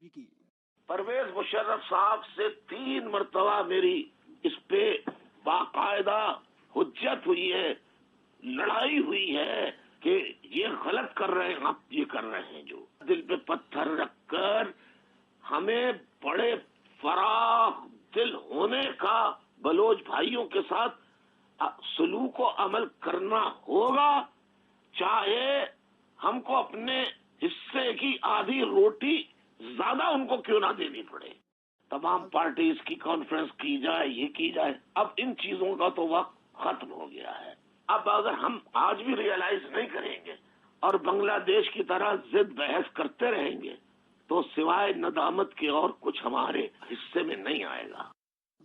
परवेज मुशर्रफ साहब से 3 मरतबा मेरी इस पे बाकायदा हुज्जत हुई है, लड़ाई हुई है कि ये गलत कर रहे हैं, आप ये कर रहे हैं। जो दिल पे पत्थर रखकर हमें बड़े फराख दिल होने का बलोच भाइयों के साथ सलूक व अमल करना होगा, चाहे हमको अपने हिस्से की आधी रोटी ज्यादा उनको क्यों ना देनी पड़े। तमाम पार्टीज की कॉन्फ्रेंस की जाए, ये की जाए। अब इन चीजों का तो वक्त खत्म हो गया है। अब अगर हम आज भी रियलाइज नहीं करेंगे और बांग्लादेश की तरह जिद बहस करते रहेंगे तो सिवाय नदामत के और कुछ हमारे हिस्से में नहीं आएगा।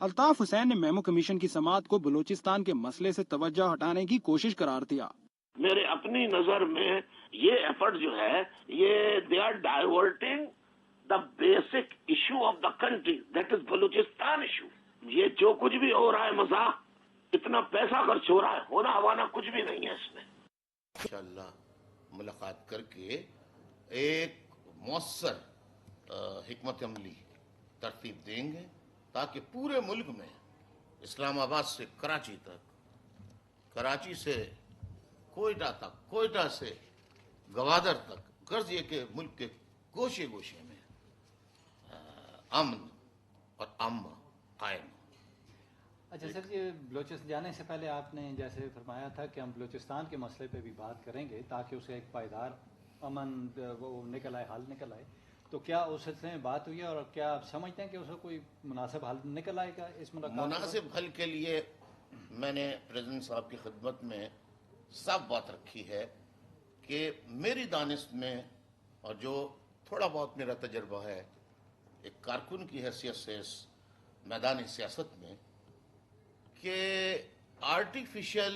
अल्ताफ हुसैन ने मेमो कमीशन की समाअत को बलूचिस्तान के मसले से तवज्जो हटाने की कोशिश करार दिया। मेरे अपनी नजर में ये एफर्ट जो है, ये they are diverting the basic issue of the country, that is Balochistan issue. ये जो कुछ भी हो रहा है मजाक, इतना पैसा खर्च हो रहा है, होना हवाना कुछ भी नहीं है इसमें। इंशाअल्लाह मुलाकात करके एक मौसर हिकमत अमली तरतीब देंगे ताकि पूरे मुल्क में इस्लामाबाद से कराची तक, कराची से कोयटा तक, कोयटा से गवादर तक, गर्ज ये के मुल्क के गोशे गोशे में अमन और अम्न कायम। अच्छा सर, ये बलूचिस्तान जाने से पहले आपने जैसे फरमाया था कि हम बलूचिस्तान के मसले पे भी बात करेंगे ताकि उसे एक पायदार अमन वो निकल आए, हल निकल आए, तो क्या उस सिलसिले में बात हुई है और क्या आप समझते हैं कि उसका कोई मुनासिब हल निकल आएगा इस मुलाकात? मुनासिब हल के लिए मैंने प्रेसिडेंट साहब की खिदमत में साफ बात रखी है कि मेरी दानिश में और जो थोड़ा बहुत मेरा तजर्बा है एक कारकुन की हैसियत से इस मैदान सियासत में, कि आर्टिफिशियल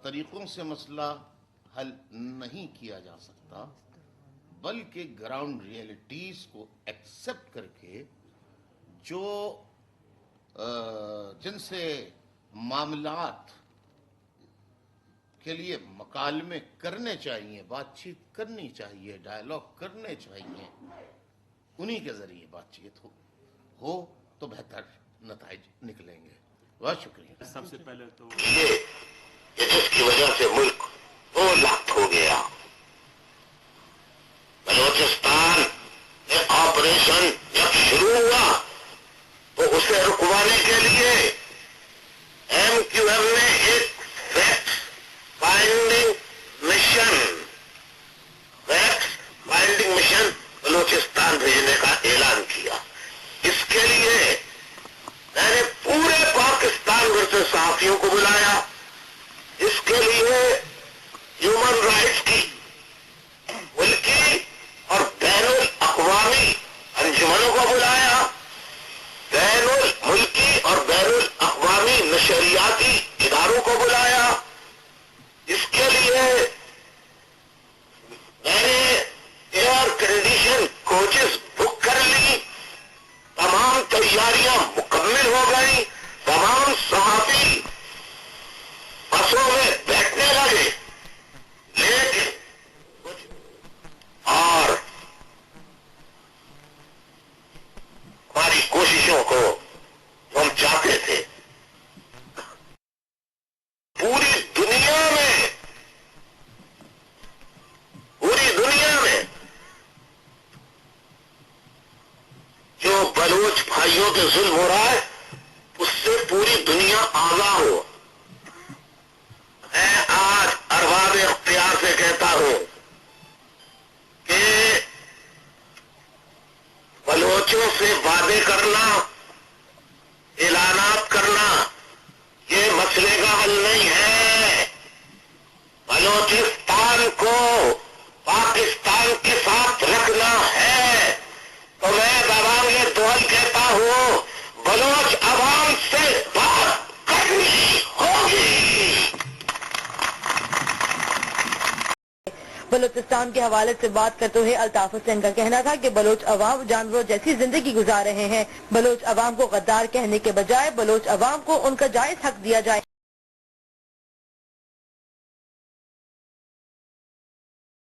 तरीक़ों से मसला हल नहीं किया जा सकता, बल्कि ग्राउंड रियलिटीज़ को एक्सेप्ट करके जो जिनसे मामलात के लिए मकालमे करने चाहिए, बातचीत करनी चाहिए, डायलॉग करने चाहिए, उन्हीं के ज़रिए बातचीत हो तो बेहतर नताइज निकलेंगे। बहुत शुक्रिया। सबसे पहले तो ये जिसकी वजह से मुल्क 2 लाख हो गया। बलूचिस्तान में ऑपरेशन जब शुरू हुआ तो उसे रुकवाने के लिए MQM ने एक फैक्ट फाइंडिंग मिशन बलूचिस्तान भेजने का ऐलान किया। इसके लिए मैंने पूरे पाकिस्तान भर से सहाफियों को बुलाया। इसके लिए ह्यूमन राइट्स की मुल्की और बैनुल अक़वामी अंजुमनों को बुलाया, बैनुल मुल्की और बैनुल अक़वामी नशरियाती इदारों को बुलाया। इसके लिए मैंने एयर कंडीशन कोचेस बुक कर ली, तमाम तैयारियां मुकम्मल हो गई, तमाम सहाफी बसों में बैठने लगे। लेकिन और हमारी कोशिशों को हम चाहते थे पूरी दुनिया में जो बलूच भाइयों पे जुल्म हो रहा है उससे पूरी दुनिया आगाह हो। मैं आज अरबाब इख्तियार से कहता हूं कि बलोचों से वादे करना, ऐलानात करना, ये मसले का हल नहीं है। बलूचिस्तान को पाकिस्तान के साथ रखना है तो मैं दबांगे दोहल कहता हूं, बलोच अवाम से बात करनी होगी। बलूचिस्तान के हवाले से बात करते हुए अल्ताफ हुसैन का कहना था कि बलोच अवाम जानवरों जैसी जिंदगी गुजार रहे हैं। बलोच अवाम को गद्दार कहने के बजाय बलोच अवाम को उनका जायज हक दिया जाए।